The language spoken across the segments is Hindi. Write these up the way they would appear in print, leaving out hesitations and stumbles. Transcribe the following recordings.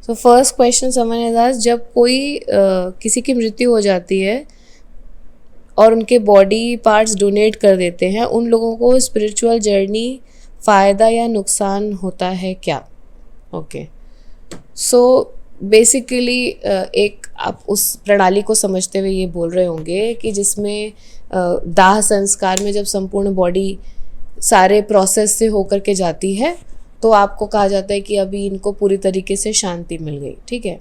So first question someone has asked, जब कोई किसी की मृत्यु हो जाती है और उनके बॉडी पार्ट्स डोनेट कर देते हैं, उन लोगों को स्पिरिचुअल जर्नी फ़ायदा या नुकसान होता है क्या? ओके, सो बेसिकली एक आप उस प्रणाली को समझते हुए ये बोल रहे होंगे कि जिसमें दाह संस्कार में जब संपूर्ण बॉडी सारे प्रोसेस से होकर के जाती है तो आपको कहा जाता है कि अभी इनको पूरी तरीके से शांति मिल गई, ठीक है।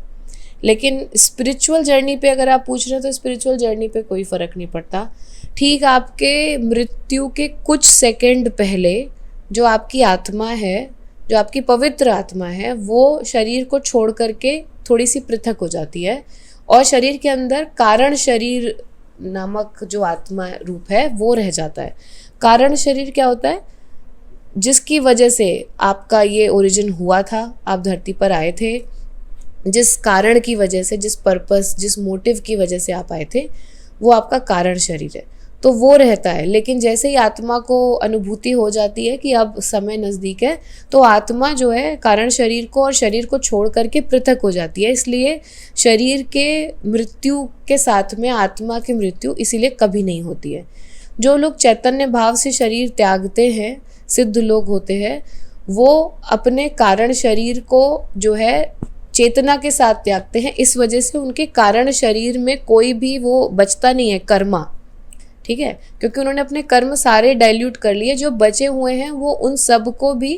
लेकिन स्पिरिचुअल जर्नी पे अगर आप पूछ रहे हैं तो स्पिरिचुअल जर्नी पे कोई फ़र्क नहीं पड़ता। ठीक आपके मृत्यु के कुछ सेकंड पहले जो आपकी आत्मा है, जो आपकी पवित्र आत्मा है, वो शरीर को छोड़ करके थोड़ी सी पृथक हो जाती है और शरीर के अंदर कारण शरीर नामक जो आत्मा रूप है वो रह जाता है। कारण शरीर क्या होता है? जिसकी वजह से आपका ये ओरिजिन हुआ था, आप धरती पर आए थे, जिस कारण की वजह से, जिस पर्पस, जिस मोटिव की वजह से आप आए थे, वो आपका कारण शरीर है, तो वो रहता है। लेकिन जैसे ही आत्मा को अनुभूति हो जाती है कि अब समय नज़दीक है, तो आत्मा जो है कारण शरीर को और शरीर को छोड़ करके पृथक हो जाती है। इसलिए शरीर के मृत्यु के साथ में आत्मा की मृत्यु इसीलिए कभी नहीं होती है। जो लोग चैतन्य भाव से शरीर त्यागते हैं, सिद्ध लोग होते हैं, वो अपने कारण शरीर को जो है चेतना के साथ त्यागते हैं। इस वजह से उनके कारण शरीर में कोई भी वो बचता नहीं है कर्मा, ठीक है, क्योंकि उन्होंने अपने कर्म सारे डाइल्यूट कर लिए। जो बचे हुए हैं वो उन सब को भी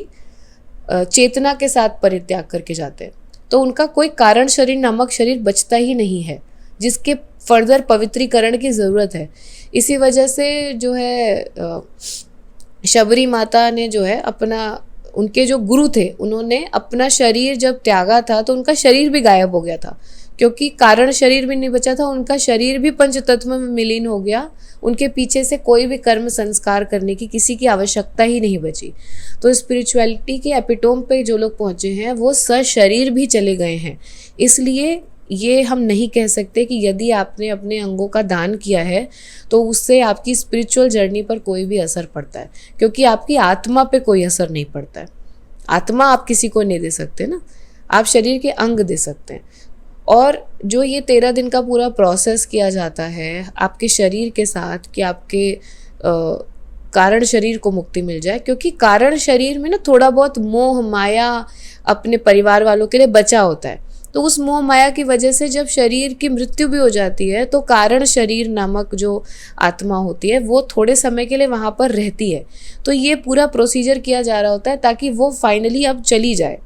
चेतना के साथ परित्याग करके जाते हैं। तो उनका कोई कारण शरीर नामक शरीर बचता ही नहीं है, जिसके फर्दर पवित्रीकरण की ज़रूरत है। इसी वजह से जो है शबरी माता ने जो है अपना, उनके जो गुरु थे उन्होंने अपना शरीर जब त्यागा था तो उनका शरीर भी गायब हो गया था, क्योंकि कारण शरीर भी नहीं बचा था, उनका शरीर भी पंचतत्व में विलीन हो गया। उनके पीछे से कोई भी कर्म संस्कार करने की किसी की आवश्यकता ही नहीं बची। तो स्पिरिचुअलिटी के एपिटोम पे जो लोग पहुँचे हैं वो सशरीर भी चले गए हैं। इसलिए ये हम नहीं कह सकते कि यदि आपने अपने अंगों का दान किया है तो उससे आपकी स्पिरिचुअल जर्नी पर कोई भी असर पड़ता है, क्योंकि आपकी आत्मा पे कोई असर नहीं पड़ता है। आत्मा आप किसी को नहीं दे सकते ना, आप शरीर के अंग दे सकते हैं। और जो ये 13 दिन का पूरा प्रोसेस किया जाता है आपके शरीर के साथ कि आपके कारण शरीर को मुक्ति मिल जाए, क्योंकि कारण शरीर में ना थोड़ा बहुत मोह माया अपने परिवार वालों के लिए बचा होता है। तो उस मोह माया की वजह से जब शरीर की मृत्यु भी हो जाती है तो कारण शरीर नामक जो आत्मा होती है वो थोड़े समय के लिए वहाँ पर रहती है। तो ये पूरा प्रोसीजर किया जा रहा होता है ताकि वो फाइनली अब चली जाए,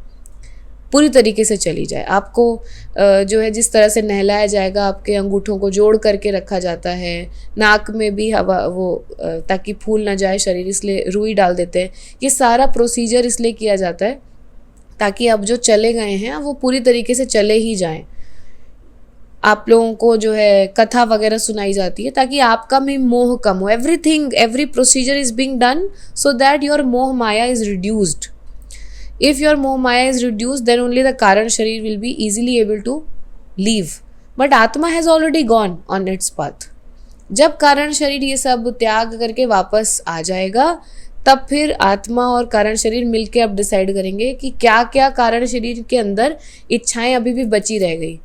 पूरी तरीके से चली जाए। आपको जो है जिस तरह से नहलाया जाएगा, आपके अंगूठों को जोड़ करके रखा जाता है, नाक में भी हवा वो ताकि फूल ना जाए शरीर, इसलिए रुई डाल देते हैं। ये सारा प्रोसीजर इसलिए किया जाता है ताकि अब जो चले गए हैं वो पूरी तरीके से चले ही जाएं। आप लोगों को जो है कथा वगैरह सुनाई जाती है ताकि आपका भी मोह कम हो। Every procedure is being done so that your मोह माया is reduced. If your moh maya is reduced, then only the Karan Sharir will be easily able to leave. But Atma has already gone on its path. जब कारण शरीर ये सब त्याग करके वापस आ जाएगा तब फिर आत्मा और कारण शरीर मिलके अब डिसाइड करेंगे कि क्या क्या कारण शरीर के अंदर इच्छाएं अभी भी बची रह गई,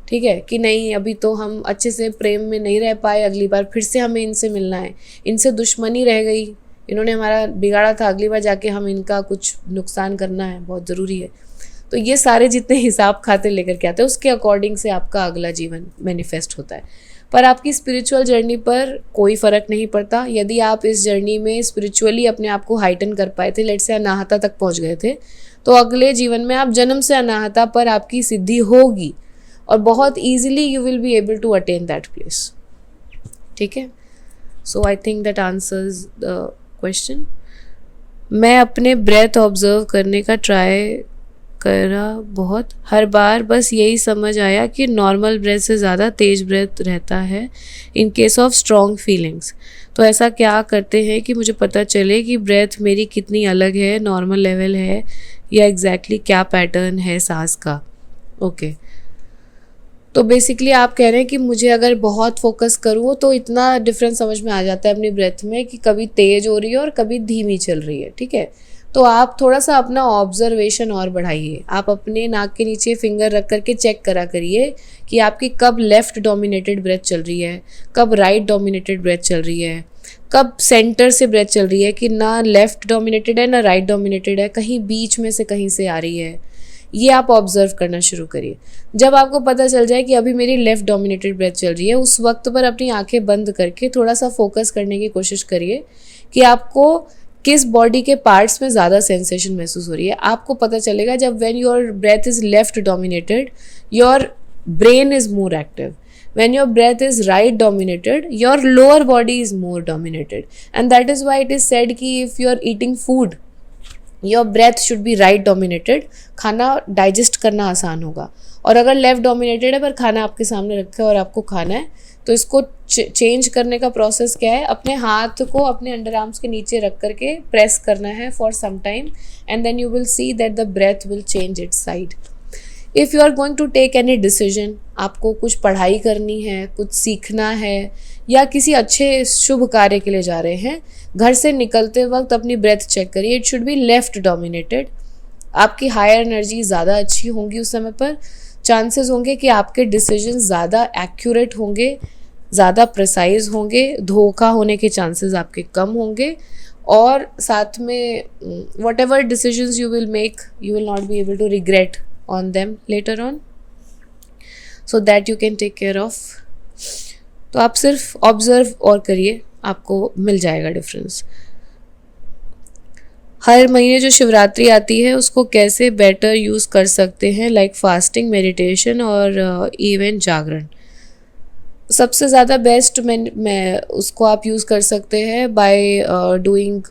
ठीक है, कि नहीं अभी तो हम अच्छे से प्रेम में नहीं रह पाए, अगली बार फिर से हमें इनसे मिलना है, इनसे दुश्मनी रह गई, इन्होंने हमारा बिगाड़ा था, अगली बार जाके हम इनका कुछ नुकसान करना है, बहुत ज़रूरी है। तो ये सारे जितने हिसाब खाते लेकर के आते हैं उसके अकॉर्डिंग से आपका अगला जीवन मैनिफेस्ट होता है। पर आपकी स्पिरिचुअल जर्नी पर कोई फ़र्क नहीं पड़ता। यदि आप इस जर्नी में स्पिरिचुअली अपने आप को हाइटन कर पाए थे, लेट से अनाहता तक पहुंच गए थे, तो अगले जीवन में आप जन्म से अनाहता पर आपकी सिद्धि होगी और बहुत easily you will be able to attain that place, ठीक है। So I think that answers the question. मैं अपने ब्रेथ ऑब्जर्व करने का ट्राई करा बहुत, हर बार बस यही समझ आया कि नॉर्मल ब्रेथ से ज़्यादा तेज ब्रेथ रहता है in case of strong feelings. तो ऐसा क्या करते हैं कि मुझे पता चले कि ब्रेथ मेरी कितनी अलग है, नॉर्मल लेवल है या एग्जैक्टली क्या पैटर्न है सांस का। ओके, तो बेसिकली आप कह रहे हैं कि मुझे अगर बहुत फोकस करूँ तो इतना डिफरेंस समझ में आ जाता है अपनी ब्रेथ में कि कभी तेज हो रही है और कभी धीमी चल रही है, ठीक है। तो आप थोड़ा सा अपना ऑब्जर्वेशन और बढ़ाइए। आप अपने नाक के नीचे फिंगर रख करके चेक करा करिए कि आपकी कब लेफ़्ट डोमिनेटेड ब्रेथ चल रही है, कब राइट डोमिनेटेड ब्रेथ चल रही है, कब सेंटर से ब्रेथ चल रही है कि ना लेफ़्ट डोमिनेटेड है ना राइट डोमिनेटेड है, कहीं बीच में से कहीं से आ रही है। ये आप ऑब्जर्व करना शुरू करिए। जब आपको पता चल जाए कि अभी मेरी लेफ़्ट डोमिनेटेड ब्रेथ चल रही है, उस वक्त पर अपनी आंखें बंद करके थोड़ा सा फोकस करने की कोशिश करिए कि आपको किस बॉडी के पार्ट्स में ज़्यादा सेंसेशन महसूस हो रही है। आपको पता चलेगा जब when your breath is left dominated, your brain is more active. When your breath is right dominated, your lower body is more dominated, and that is why it is said कि if you are eating food, your breath should be right dominated. खाना डाइजेस्ट करना आसान होगा। और अगर लेफ्ट डोमिनेटेड है पर खाना आपके सामने रखा है और आपको खाना है, तो इसको चेंज करने का प्रोसेस क्या है? अपने हाथ को अपने अंडर आर्म्स के नीचे रख करके प्रेस करना है for some time, and then you will see that the breath will change its side. If you are going to take any decision, आपको कुछ पढ़ाई करनी है, कुछ सीखना है, या किसी अच्छे शुभ कार्य के लिए जा रहे हैं, घर से निकलते वक्त अपनी ब्रेथ चेक करिए. It should be left dominated. आपकी हायर एनर्जी ज़्यादा अच्छी होंगी उस समय पर. चांसेस होंगे कि आपके डिसीजन ज़्यादा एक्यूरेट होंगे, ज़्यादा प्रिसाइज होंगे, धोखा होने के चांसेस आपके कम होंगे, और साथ में whatever decisions you will make, you will not be able to regret on them later on, so that you can take care of. तो आप सिर्फ ऑब्जर्व और करिए, आपको मिल जाएगा डिफरेंस. हर महीने जो शिवरात्रि आती है उसको कैसे बेटर यूज़ कर सकते हैं, लाइक फास्टिंग, मेडिटेशन और इवन जागरण. सबसे ज़्यादा बेस्ट मैं उसको आप यूज़ कर सकते हैं बाय डूइंग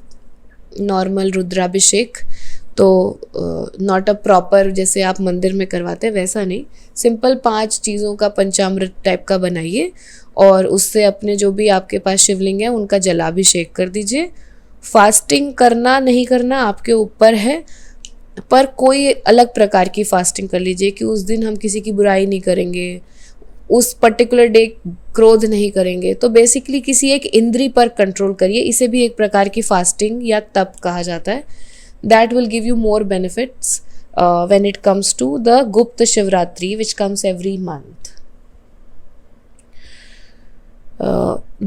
नॉर्मल रुद्राभिषेक. तो नॉट अ प्रॉपर जैसे आप मंदिर में करवाते हैं वैसा नहीं, सिंपल 5 चीज़ों का पंचामृत टाइप का बनाइए और उससे अपने जो भी आपके पास शिवलिंग है उनका जलाभिषेक कर दीजिए. फास्टिंग करना नहीं करना आपके ऊपर है, पर कोई अलग प्रकार की फास्टिंग कर लीजिए कि उस दिन हम किसी की बुराई नहीं करेंगे, उस पर्टिकुलर डे क्रोध नहीं करेंगे. तो बेसिकली किसी एक इंद्री पर कंट्रोल करिए. इसे भी एक प्रकार की फास्टिंग या तप कहा जाता है. That will give you more benefits when it comes to the Gupta Shivratri, which comes every month.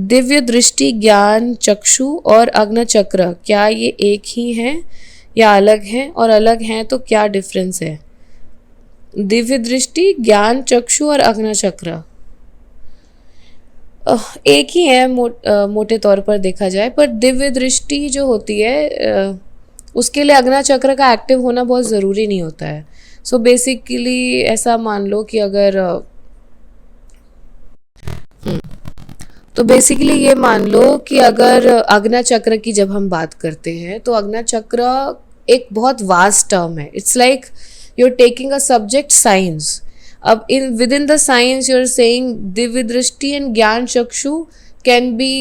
Divya दृष्टि, ज्ञान चक्षु और अग्नि चक्र, क्या ये एक ही हैं या अलग हैं, और अलग हैं तो क्या डिफरेंस है? दिव्य दृष्टि, ज्ञान चक्षु और अग्नि चक्र एक ही है मोटे तौर पर देखा जाए, पर दिव्य दृष्टि जो होती है उसके लिए अग्नि चक्र का एक्टिव होना बहुत ज़रूरी नहीं होता है. सो बेसिकली ऐसा मान लो कि अगर तो बेसिकली ये मान लो कि अगर अग्नि चक्र की जब हम बात करते हैं तो अग्नि चक्र एक बहुत वास्ट टर्म है. It's like you are taking a subject science. अब within the science you are saying दिव्य दृष्टि एंड ज्ञान चक्षु कैन बी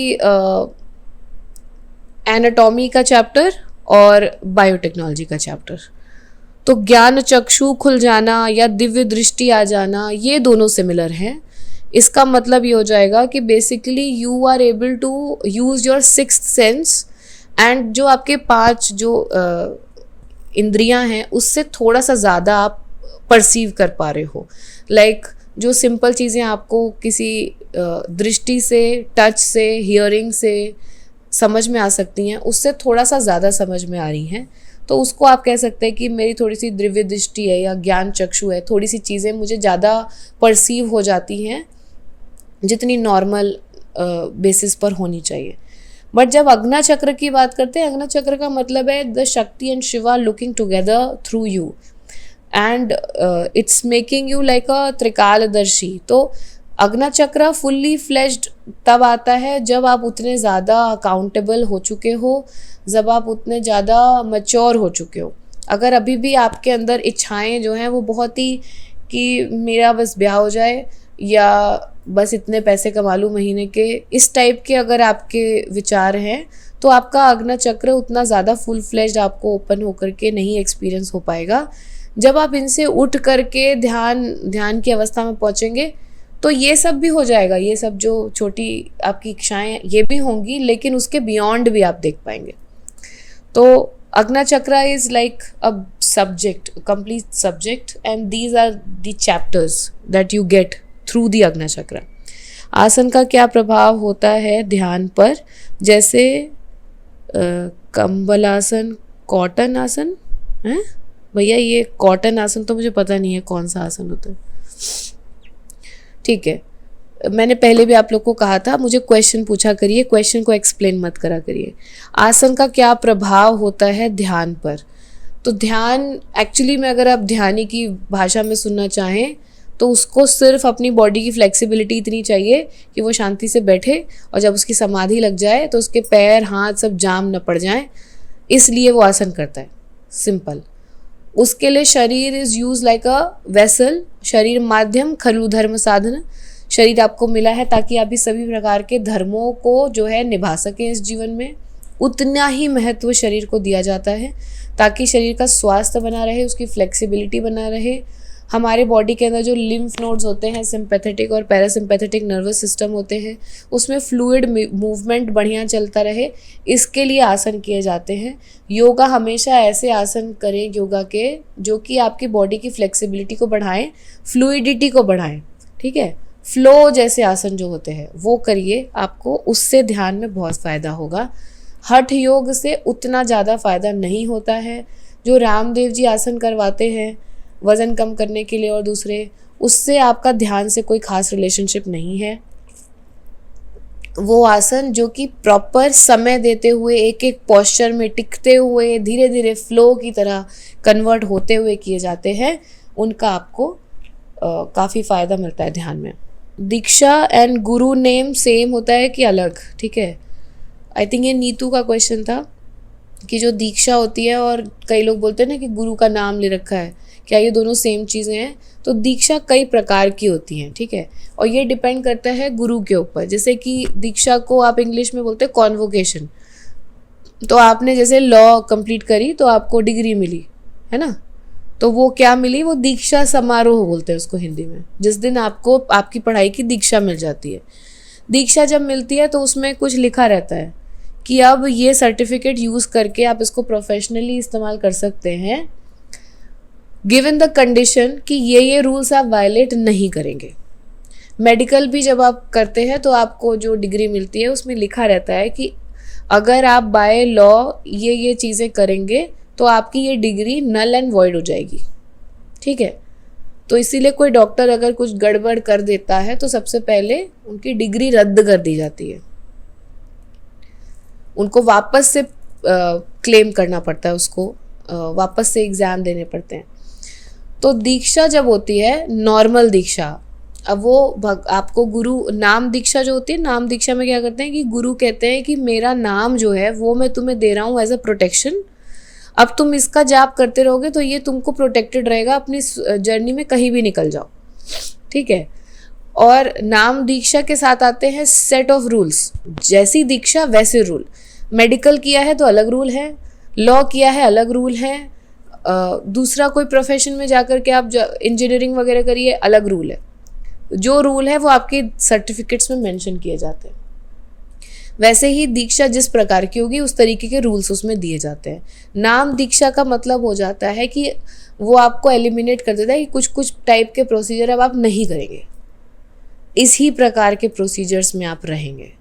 एनाटॉमी का चैप्टर और बायोटेक्नोलॉजी का चैप्टर. तो ज्ञान चक्षु खुल जाना या दिव्य दृष्टि आ जाना, ये दोनों सिमिलर हैं. इसका मतलब ये हो जाएगा कि basically you are able to use your sixth sense, and जो आपके 5 जो इंद्रियां हैं उससे थोड़ा सा ज़्यादा आप परसीव कर पा रहे हो. लाइक जो सिंपल चीज़ें आपको किसी दृष्टि से, टच से, हियरिंग से समझ में आ सकती हैं, उससे थोड़ा सा ज़्यादा समझ में आ रही हैं. तो उसको आप कह सकते हैं कि मेरी थोड़ी सी दिव्य दृष्टि है या ज्ञान चक्षु है. थोड़ी सी चीज़ें मुझे ज़्यादा परसीव हो जाती हैं जितनी नॉर्मल बेसिस पर होनी चाहिए. बट जब अग्नि चक्र की बात करते हैं, अग्नि चक्र का मतलब है the Shakti and Shiva looking together through you, and it's making you like a त्रिकालदर्शी. तो अग्नि चक्र फुल्ली फ्लेज्ड तब आता है जब आप उतने ज़्यादा अकाउंटेबल हो चुके हो, जब आप उतने ज़्यादा मैच्योर हो चुके हो. अगर अभी भी आपके अंदर इच्छाएं जो हैं वो बहुत ही कि मेरा बस ब्याह हो जाए या बस इतने पैसे कमा लूँ महीने के, इस टाइप के अगर आपके विचार हैं, तो आपका अग्नि चक्र उतना ज़्यादा फुल फ्लेज्ड आपको ओपन होकर के नहीं एक्सपीरियंस हो पाएगा. जब आप इनसे उठ करके ध्यान की अवस्था में पहुँचेंगे तो ये सब भी हो जाएगा. ये सब जो छोटी आपकी इच्छाएं ये भी होंगी, लेकिन उसके बियॉन्ड भी आप देख पाएंगे. तो Agna Chakra is like a subject, a complete subject, and these are the chapters that you get through the Agna Chakra. आसन का क्या प्रभाव होता है ध्यान पर, जैसे कंबलासन, कॉटन आसन है भैया, ये कॉटन आसन तो मुझे पता नहीं है कौन सा आसन होता है, ठीक है। मैंने पहले भी आप लोग को कहा था, मुझे क्वेश्चन पूछा करिए, क्वेश्चन को एक्सप्लेन मत करा करिए। आसन का क्या प्रभाव होता है ध्यान पर, तो ध्यान एक्चुअली में अगर आप ध्यानी की भाषा में सुनना चाहें तो उसको सिर्फ अपनी बॉडी की फ्लेक्सिबिलिटी इतनी चाहिए कि वो शांति से बैठे, और जब उसकी समाधि लग जाए तो उसके पैर हाथ सब जाम न पड़ जाएं, इसलिए वो आसन करता है, सिंपल। उसके लिए शरीर is use like a vessel, शरीर माध्यम खलु धर्म साधन, शरीर आपको मिला है ताकि आप भी सभी प्रकार के धर्मों को जो है निभा सकें इस जीवन में। उतना ही महत्व शरीर को दिया जाता है ताकि शरीर का स्वास्थ्य बना रहे, उसकी फ्लेक्सिबिलिटी बना रहे। हमारे बॉडी के अंदर जो लिम्फ नोड्स होते हैं, सिंपैथेटिक और पैरासिम्पैथेटिक नर्वस सिस्टम होते हैं, उसमें फ्लूइड मूवमेंट बढ़िया चलता रहे, इसके लिए आसन किए जाते हैं। योगा हमेशा ऐसे आसन करें योगा के जो कि आपकी बॉडी की फ्लेक्सिबिलिटी को बढ़ाएं, फ्लूइडिटी को बढ़ाएं, ठीक है। फ्लो जैसे आसन जो होते हैं वो करिए, आपको उससे ध्यान में बहुत फ़ायदा होगा। हठ योग से उतना ज़्यादा फ़ायदा नहीं होता है। जो रामदेव जी आसन करवाते हैं वज़न कम करने के लिए और दूसरे, उससे आपका ध्यान से कोई खास रिलेशनशिप नहीं है। वो आसन जो कि प्रॉपर समय देते हुए एक एक पोस्चर में टिकते हुए धीरे धीरे फ्लो की तरह कन्वर्ट होते हुए किए जाते हैं, उनका आपको काफ़ी फ़ायदा मिलता है ध्यान में। दीक्षा एंड गुरु नेम सेम होता है कि अलग, ठीक है। आई थिंक ये नीतू का क्वेश्चन था कि जो दीक्षा होती है और कई लोग बोलते हैं ना कि गुरु का नाम ले रखा है, क्या ये दोनों सेम चीज़ें हैं? तो दीक्षा कई प्रकार की होती हैं, ठीक है, और ये डिपेंड करता है गुरु के ऊपर। जैसे कि दीक्षा को आप इंग्लिश में बोलते हैं कॉन्वोकेशन, तो आपने जैसे लॉ कंप्लीट करी तो आपको डिग्री मिली, है ना, तो वो क्या मिली, वो दीक्षा समारोह बोलते हैं उसको हिंदी में, जिस दिन आपको आपकी पढ़ाई की दीक्षा मिल जाती है। दीक्षा जब मिलती है तो उसमें कुछ लिखा रहता है कि अब ये सर्टिफिकेट यूज़ करके आप इसको प्रोफेशनली इस्तेमाल कर सकते हैं, गिवन द कंडीशन कि ये रूल्स आप वायलेट नहीं करेंगे। मेडिकल भी जब आप करते हैं तो आपको जो डिग्री मिलती है उसमें लिखा रहता है कि अगर आप बाय लॉ ये चीज़ें करेंगे तो आपकी ये डिग्री नल एंड वॉइड हो जाएगी, ठीक है। तो इसीलिए कोई डॉक्टर अगर कुछ गड़बड़ कर देता है तो सबसे पहले उनकी डिग्री रद्द कर दी जाती है, उनको वापस से क्लेम करना पड़ता है, उसको वापस से एग्ज़ाम देने पड़ते हैं। तो दीक्षा जब होती है नॉर्मल दीक्षा, अब वो आपको गुरु नाम दीक्षा जो होती है, नाम दीक्षा में क्या करते हैं कि गुरु कहते हैं कि मेरा नाम जो है वो मैं तुम्हें दे रहा हूँ एज अ प्रोटेक्शन, अब तुम इसका जाप करते रहोगे तो ये तुमको प्रोटेक्टेड रहेगा, अपनी जर्नी में कहीं भी निकल जाओ, ठीक है। और नाम दीक्षा के साथ आते हैं सेट ऑफ रूल्स, जैसी दीक्षा वैसे रूल। मेडिकल किया है तो अलग रूल है, लॉ किया है अलग रूल है, दूसरा कोई प्रोफेशन में जाकर के आप इंजीनियरिंग वगैरह करिए अलग रूल है। जो रूल है वो आपके सर्टिफिकेट्स में मेंशन किए जाते हैं। वैसे ही दीक्षा जिस प्रकार की होगी उस तरीके के रूल्स उसमें दिए जाते हैं। नाम दीक्षा का मतलब हो जाता है कि वो आपको एलिमिनेट कर देता है कि कुछ कुछ टाइप के प्रोसीजर अब आप नहीं करेंगे, इसी प्रकार के प्रोसीजर्स में आप रहेंगे,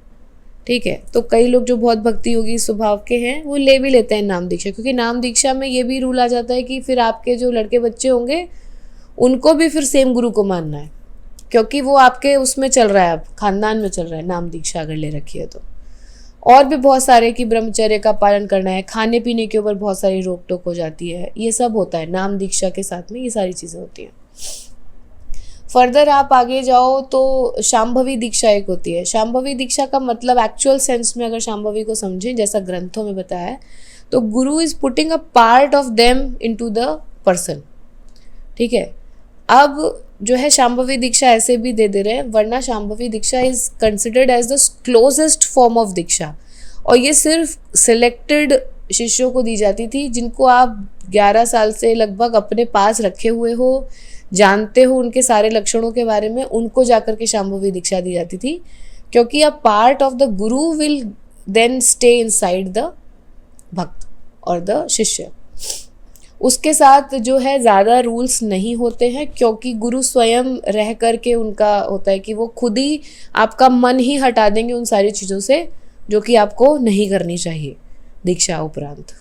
ठीक है। तो कई लोग जो बहुत भक्ति योगी स्वभाव के हैं वो ले भी लेते हैं नाम दीक्षा, क्योंकि नाम दीक्षा में ये भी रूल आ जाता है कि फिर आपके जो लड़के बच्चे होंगे उनको भी फिर सेम गुरु को मानना है, क्योंकि वो आपके उसमें चल रहा है, अब खानदान में चल रहा है नाम दीक्षा अगर ले रखी है तो। और भी बहुत सारे कि ब्रह्मचर्य का पालन करना है, खाने पीने के ऊपर बहुत सारी रोक टोक हो जाती है, ये सब होता है नाम दीक्षा के साथ में, ये सारी चीज़ें होती हैं। फर्दर आप आगे जाओ तो शांभवी दीक्षा एक होती है। शांभवी दीक्षा का मतलब एक्चुअल सेंस में अगर शांभवी को समझें जैसा ग्रंथों में बताया है तो गुरु is putting a part of them into the person, ठीक है। अब जो है शांभवी दीक्षा ऐसे भी दे रहे हैं, वरना शांभवी दीक्षा is considered as the closest form of दीक्षा, और ये सिर्फ सिलेक्टेड शिष्यों को दी जाती थी जिनको आप 11 साल से लगभग अपने पास रखे हुए हो, जानते हो उनके सारे लक्षणों के बारे में, उनको जाकर के शांभवी दीक्षा दी जाती थी, क्योंकि a part of the guru will then stay inside the bhakt, और द शिष्य। उसके साथ जो है ज़्यादा रूल्स नहीं होते हैं, क्योंकि गुरु स्वयं रह कर के उनका होता है कि वो खुद ही आपका मन ही हटा देंगे उन सारी चीज़ों से जो कि आपको नहीं करनी चाहिए दीक्षा उपरांत।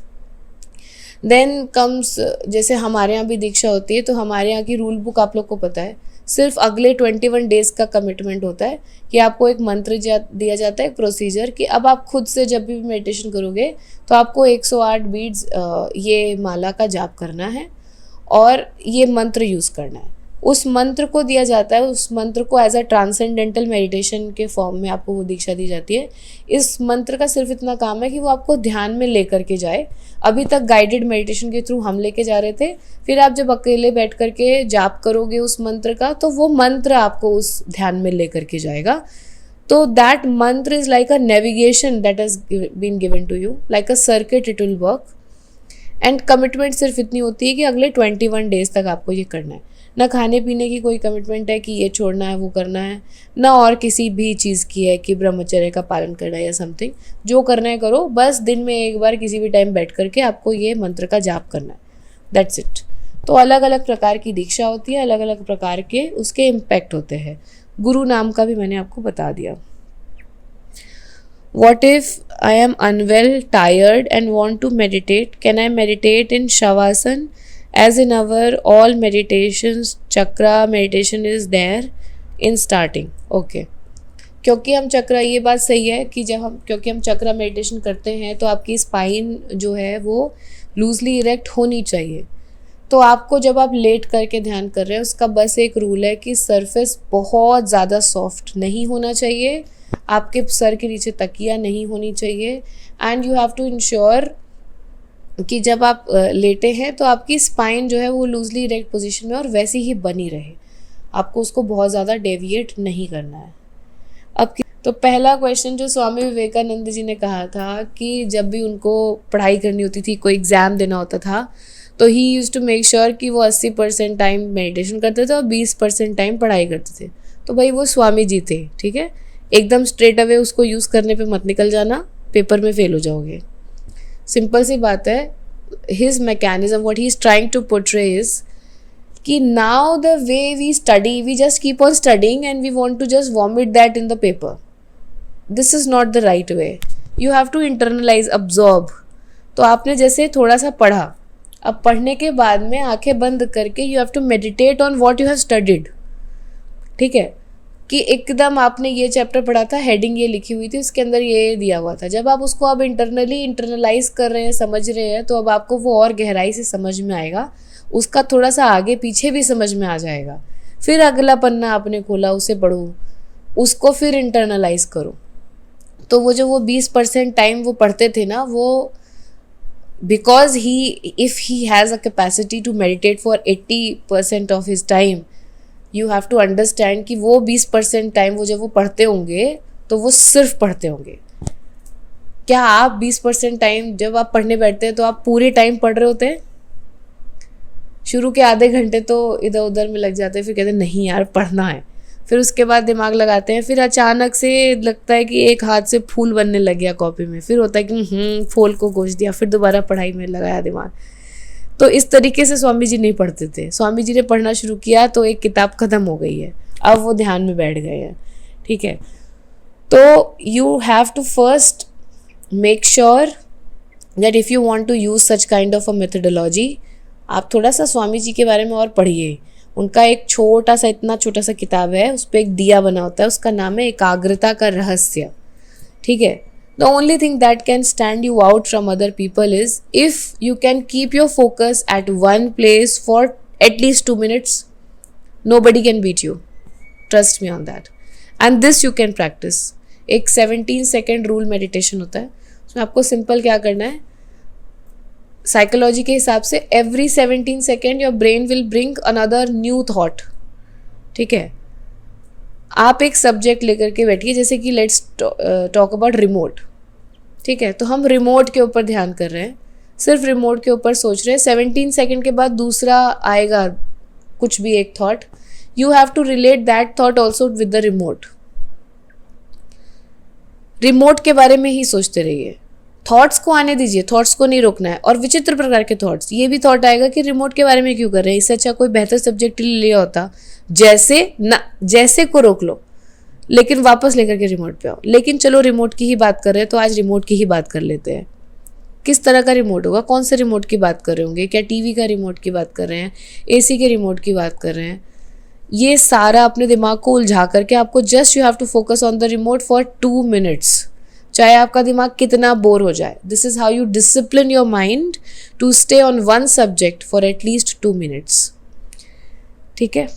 देन कम्स, जैसे हमारे यहाँ भी दीक्षा होती है तो हमारे यहाँ की रूल बुक आप लोग को पता है, सिर्फ अगले 21 डेज़ का कमिटमेंट होता है कि आपको एक मंत्र दिया जाता है, एक प्रोसीजर, कि अब आप खुद से जब भी मेडिटेशन करोगे तो आपको 108 बीड्स ये माला का जाप करना है और ये मंत्र यूज़ करना है। उस मंत्र को दिया जाता है, उस मंत्र को एज अ ट्रांसेंडेंटल मेडिटेशन के फॉर्म में आपको वो दीक्षा दी जाती है। इस मंत्र का सिर्फ इतना काम है कि वो आपको ध्यान में लेकर के जाए। अभी तक गाइडेड मेडिटेशन के थ्रू हम लेके जा रहे थे, फिर आप जब अकेले बैठ करके जाप करोगे उस मंत्र का तो वो मंत्र आपको उस ध्यान में लेकर के जाएगा। तो that mantra is like a navigation that has been given to you, like a circuit it will work. And commitment सिर्फ इतनी होती है कि अगले 21 डेज तक आपको ये करना है। ना खाने पीने की कोई कमिटमेंट है कि ये छोड़ना है वो करना है, ना और किसी भी चीज़ की है कि ब्रह्मचर्य का पालन करना है या समथिंग। जो करना है करो, बस दिन में एक बार किसी भी टाइम बैठ करके आपको ये मंत्र का जाप करना है, दैट्स इट। तो अलग अलग प्रकार की दीक्षा होती है, अलग अलग प्रकार के उसके इम्पैक्ट होते हैं। गुरु नाम का भी मैंने आपको बता दिया। What if I am unwell, tired and want to meditate? Can I meditate in Shavasana? As in our all meditations, chakra meditation is there in starting. Okay. क्योंकि हम चक्रा, ये बात सही है कि क्योंकि हम चक्रा मेडिटेशन करते हैं तो आपकी स्पाइन जो है वो लूजली इरेक्ट होनी चाहिए। तो आपको जब आप लेट करके ध्यान कर रहे हैं उसका बस एक रूल है कि सरफेस बहुत ज़्यादा सॉफ्ट नहीं होना चाहिए, आपके सर के नीचे तकिया नहीं होनी चाहिए, and you have to ensure कि जब आप लेटे हैं तो आपकी स्पाइन जो है वो लूजली इरेक्ट पोजीशन में और वैसी ही बनी रहे, आपको उसको बहुत ज़्यादा डेविएट नहीं करना है। अब तो पहला क्वेश्चन जो स्वामी विवेकानंद जी ने कहा था कि जब भी उनको पढ़ाई करनी होती थी, कोई एग्ज़ाम देना होता था, तो ही यूज़ टू मेक श्योर कि वो 80% टाइम मेडिटेशन करते थे और 20% टाइम पढ़ाई करते थे। तो भाई वो स्वामी जी थे, ठीक है। एकदम स्ट्रेट अवे उसको यूज़ करने पे मत निकल जाना, पेपर में फेल हो जाओगे। सिंपल सी बात है। His mechanism, what he is trying to portray is कि now the way we study, we just keep on studying and we want to just vomit that in the paper. This is not the right way. You have to internalise, absorb. तो आपने जैसे थोड़ा सा पढ़ा, अब पढ़ने के बाद में आंखें बंद करके you have to meditate on what you have studied, ठीक है। कि एकदम आपने ये चैप्टर पढ़ा था, हेडिंग ये लिखी हुई थी, उसके अंदर ये दिया हुआ था। जब आप उसको अब इंटरनली इंटरनलाइज कर रहे हैं, समझ रहे हैं, तो अब आपको वो और गहराई से समझ में आएगा, उसका थोड़ा सा आगे पीछे भी समझ में आ जाएगा। फिर अगला पन्ना आपने खोला, उसे पढ़ो, उसको फिर इंटरनलाइज करो। तो वो जो वो 20% टाइम वो पढ़ते थे ना, वो because he if he has a capacity to meditate for 80% of his time, you have to understand कि वो 20% टाइम वो जब वो पढ़ते होंगे तो वो सिर्फ पढ़ते होंगे। क्या आप 20% टाइम जब आप पढ़ने बैठते हैं तो आप पूरे टाइम पढ़ रहे होते हैं? शुरू के आधे घंटे तो इधर उधर में लग जाते हैं, फिर कहते हैं नहीं यार पढ़ना है, फिर उसके बाद दिमाग लगाते हैं, फिर अचानक से लगता है कि एक हाथ से फूल बनने लग गया कॉपी में, फिर होता है कि फूल को गोश दिया, फिर दोबारा पढ़ाई में लगाया दिमाग। तो इस तरीके से स्वामी जी नहीं पढ़ते थे। स्वामी जी ने पढ़ना शुरू किया तो एक किताब ख़त्म हो गई है, अब वो ध्यान में बैठ गए हैं, ठीक है। तो you have to first make sure that if you want to use such kind of a methodology, आप थोड़ा सा स्वामी जी के बारे में और पढ़िए। उनका एक छोटा सा, इतना छोटा सा किताब है, उस पर एक दिया बना होता है, उसका नाम है एकाग्रता का रहस्य, ठीक है। The only thing that can stand you out from other people is if you can keep your focus at one place for at least 2 minutes. Nobody can beat you. Trust me on that. And this you can practice. एक 17-second rule meditation होता है, उसमें आपको सिंपल क्या करना है, साइकोलॉजी के हिसाब से every 17 second your brain will bring another new thought, ठीक है। आप एक सब्जेक्ट लेकर के बैठिए, जैसे कि लेट्स टॉक अबाउट रिमोट, ठीक है। तो हम रिमोट के ऊपर ध्यान कर रहे हैं, सिर्फ रिमोट के ऊपर सोच रहे हैं। 17 सेकंड के बाद दूसरा आएगा कुछ भी एक thought, you have to relate that thought also with the remote. Remote के बारे में ही सोचते रहिए, थॉट्स को आने दीजिए, थॉट्स को नहीं रोकना है। और विचित्र प्रकार के थॉट्स, ये भी थॉट आएगा कि रिमोट के बारे में क्यों कर रहे हैं, इससे अच्छा कोई बेहतर सब्जेक्ट ले लिया होता। जैसे को रोक लो, लेकिन वापस लेकर के रिमोट पे आओ। लेकिन चलो रिमोट की ही बात कर रहे हैं तो आज रिमोट की ही बात कर लेते हैं। किस तरह का रिमोट होगा, कौन से रिमोट की बात कर रहे होंगे, क्या टीवी का रिमोट की बात कर रहे हैं, एसी के रिमोट की बात कर रहे हैं। ये सारा अपने दिमाग को उलझा करके आपको just you have to focus on the remote for 2 minutes, चाहे आपका दिमाग कितना बोर हो जाए। This is how you discipline your mind to stay on one subject for at least 2 minutes. ठीक है।